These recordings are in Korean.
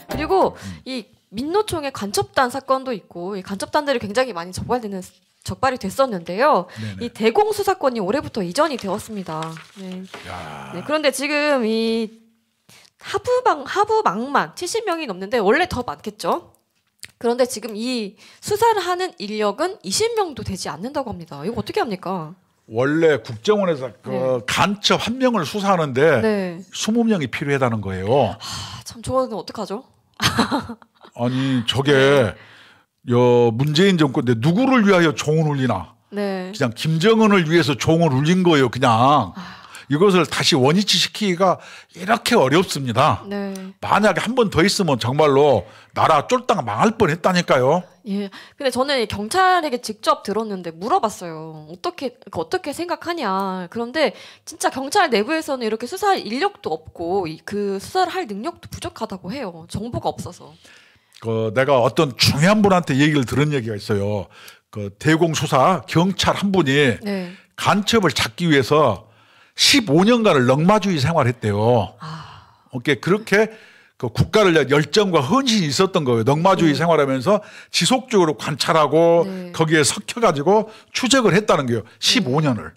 그리고 이 민노총의 간첩단 사건도 있고 이 간첩단들이 굉장히 많이 적발이 됐었는데요. 네네. 이 대공수 사건이 올해부터 이전이 되었습니다. 네. 네, 그런데 지금 이 하부망만 70명이 넘는데 원래 더 많겠죠. 그런데 지금 이 수사를 하는 인력은 20명도 되지 않는다고 합니다. 이거 어떻게 합니까? 원래 국정원에서 그 간첩 한 명을 수사하는데 20명이 필요하다는 거예요. 참 저거는 어떡하죠? 아니 저게 문재인 정권 때 누구를 위하여 종을 울리나? 그냥 김정은을 위해서 종을 울린 거예요. 그냥 이것을 다시 원위치 시키기가 이렇게 어렵습니다. 만약에 한 번 더 있으면 정말로 나라 쫄딱 망할 뻔했다니까요. 예. 근데 저는 경찰에게 직접 들었는데 물어봤어요. 어떻게 생각하냐. 그런데 진짜 경찰 내부에서는 이렇게 수사할 인력도 없고 그 수사를 할 능력도 부족하다고 해요. 정보가 없어서. 내가 어떤 중요한 분한테 얘기를 들은 얘기가 있어요. 대공수사 경찰 한 분이 간첩을 잡기 위해서 15년간을 넉마주의 생활했대요. 그렇게 국가를 열정과 헌신이 있었던 거예요. 넉마주의 생활하면서 지속적으로 관찰하고 거기에 섞여가지고 추적을 했다는 거예요. 15년을.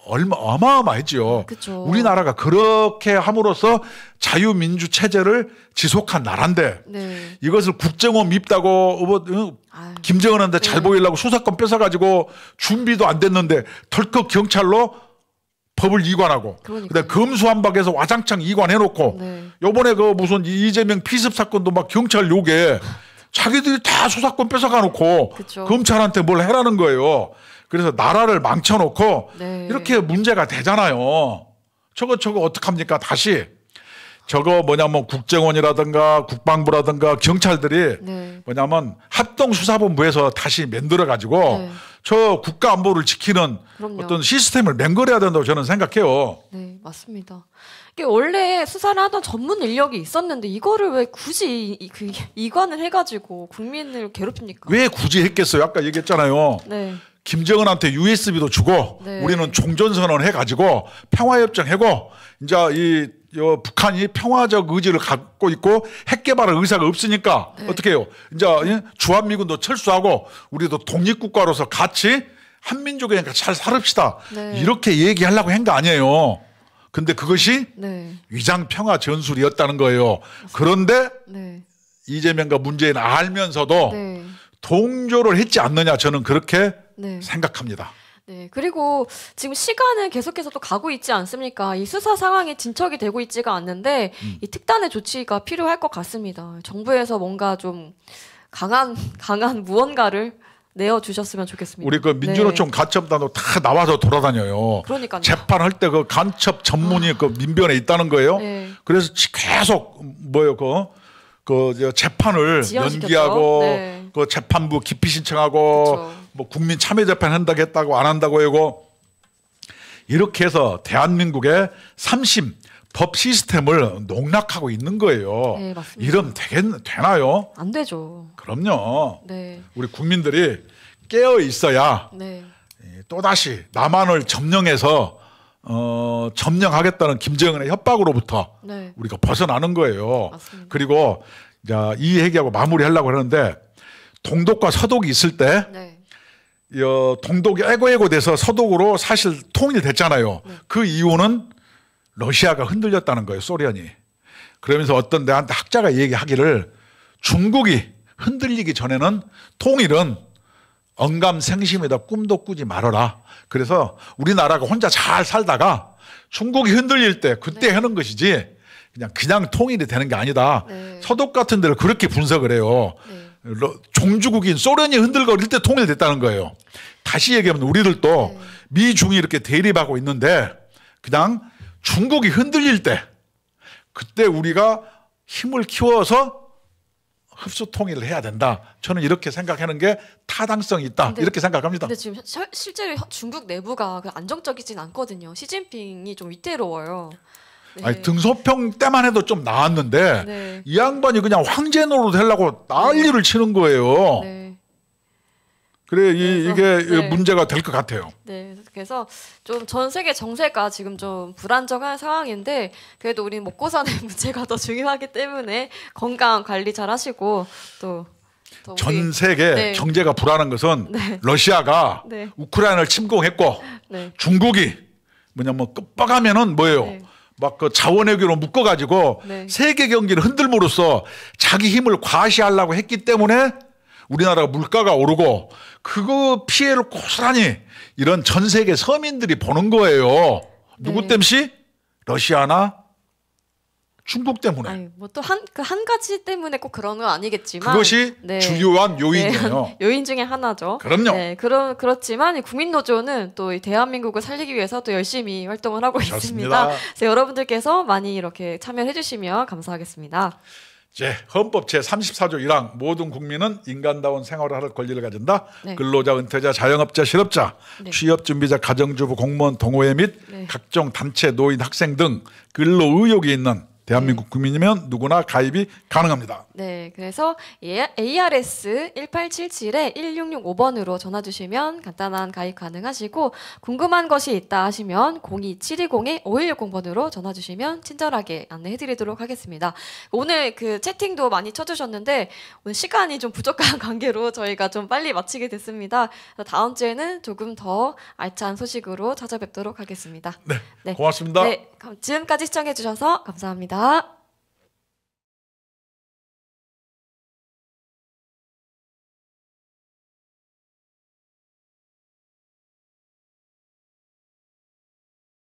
어마어마했죠. 그쵸. 우리나라가 그렇게 함으로써 자유민주 체제를 지속한 나라인데 이것을 국정원 밉다고 김정은한테 잘 보이려고 수사권 뺏어가지고 준비도 안 됐는데 덜컥 경찰로 법을 이관하고 그다음에 검수완박해서 와장창 이관해놓고 요번에 무슨 이재명 피습 사건도 막 경찰 욕에 자기들이 다 수사권 뺏어가놓고 검찰한테 뭘 해라는 거예요. 그래서 나라를 망쳐놓고 이렇게 문제가 되잖아요. 저거 어떡합니까? 다시 뭐냐면 국정원이라든가 국방부라든가 경찰들이 뭐냐면 합동수사본부에서 다시 만들어가지고 저 국가 안보를 지키는 어떤 시스템을 맹글해야 된다고 저는 생각해요. 네, 맞습니다. 이게 원래 수사를 하던 전문 인력이 있었는데 이거를 왜 굳이 이관을 해가지고 국민을 괴롭힙니까? 왜 굳이 했겠어요? 아까 얘기했잖아요. 김정은한테 USB도 주고 우리는 종전선언 해가지고 평화협정 하고 이제 북한이 평화적 의지를 갖고 있고 핵 개발할 의사가 없으니까 어떻게 해요? 이제 주한미군도 철수하고 우리도 독립국가로서 같이 한민족이니까 잘 살읍시다. 이렇게 얘기하려고 한 거 아니에요. 근데 그것이 위장 평화 전술이었다는 거예요. 그런데 이재명과 문재인 알면서도 동조를 했지 않느냐 저는 그렇게 생각합니다. 그리고 지금 시간은 계속해서 또 가고 있지 않습니까? 이 수사 상황이 진척이 되고 있지가 않는데 이 특단의 조치가 필요할 것 같습니다. 정부에서 뭔가 좀 강한 무언가를 내어주셨으면 좋겠습니다. 우리 민주노총 간첩단도 다 나와서 돌아다녀요. 그러니까요. 재판할 때 간첩 전문이 민변에 있다는 거예요. 그래서 계속 재판을 연기하고 재판부 기피 신청하고 국민 참여 재판 한다고 했다고 안 한다고 하고 이렇게 해서 대한민국의 3심 법 시스템을 농락하고 있는 거예요. 이러면 되나요? 안 되죠. 그럼요. 우리 국민들이 깨어 있어야 또다시 남한을 점령해서 점령하겠다는 김정은의 협박으로부터 우리가 벗어나는 거예요. 그리고 이 얘기하고 마무리하려고 하는데 동독과 서독이 있을 때 동독이 애고애고 돼서 서독으로 사실 통일됐잖아요. 그 이유는 러시아가 흔들렸다는 거예요. 소련이. 그러면서 어떤 내한테 학자가 얘기하기를 중국이 흔들리기 전에는 통일은 언감생심에다 꿈도 꾸지 말아라. 그래서 우리나라가 혼자 잘 살다가 중국이 흔들릴 때 그때 하는 것이지 그냥 통일이 되는 게 아니다. 서독 같은 데를 그렇게 분석을 해요. 종주국인 소련이 흔들거릴 때 통일됐다는 거예요. 다시 얘기하면 우리들도 미중이 이렇게 대립하고 있는데 그냥 중국이 흔들릴 때 그때 우리가 힘을 키워서 흡수 통일을 해야 된다. 저는 이렇게 생각하는 게 타당성이 있다. 이렇게 생각합니다. 근데 지금 실제로 중국 내부가 안정적이진 않거든요. 시진핑이 좀 위태로워요. 아니, 등소평 때만 해도 좀 나았는데 이 양반이 그냥 황제 노릇 하려고 난리를 치는 거예요. 그래 이게 네. 문제가 될 것 같아요. 네, 그래서 좀 전 세계 정세가 지금 좀 불안정한 상황인데 그래도 우리는 먹고 사는 문제가 더 중요하기 때문에 건강 관리 잘 하시고 또 전 세계 네. 경제가 불안한 것은 네. 러시아가 네. 우크라이나를 침공했고 네. 중국이 뭐냐면 끝박하면은 뭐예요? 네. 막 그 자원외교로 묶어가지고 네. 세계 경기를 흔들므로써 자기 힘을 과시하려고 했기 때문에 우리나라가 물가가 오르고 그거 피해를 고스란히 이런 전 세계 서민들이 보는 거예요. 누구 네. 땜시? 러시아나 중국 때문에. 뭐 또 한 가지 때문에 꼭 그런 건 아니겠지만 그것이 네. 주요한 요인이에요. 네. 요인 중에 하나죠. 그럼요. 네, 그렇지만 국민노조는 또 대한민국을 살리기 위해서 또 열심히 활동을 하고 그렇습니다. 있습니다. 그래서 여러분들께서 많이 이렇게 참여해 주시면 감사하겠습니다. 헌법 제34조 1항 모든 국민은 인간다운 생활을 할 권리를 가진다. 네. 근로자, 은퇴자, 자영업자, 실업자, 네. 취업준비자, 가정주부, 공무원, 동호회 및 네. 각종 단체, 노인, 학생 등 근로 의욕이 있는 대한민국 국민이면 누구나 가입이 가능합니다. 네, 그래서 ARS 1877에 1665번으로 전화 주시면 간단한 가입 가능하시고 궁금한 것이 있다 하시면 02720-5160번으로 전화 주시면 친절하게 안내해 드리도록 하겠습니다. 오늘 그 채팅도 많이 쳐주셨는데 오늘 시간이 좀 부족한 관계로 저희가 좀 빨리 마치게 됐습니다. 다음 주에는 조금 더 알찬 소식으로 찾아뵙도록 하겠습니다. 네, 고맙습니다. 네, 지금까지 시청해 주셔서 감사합니다.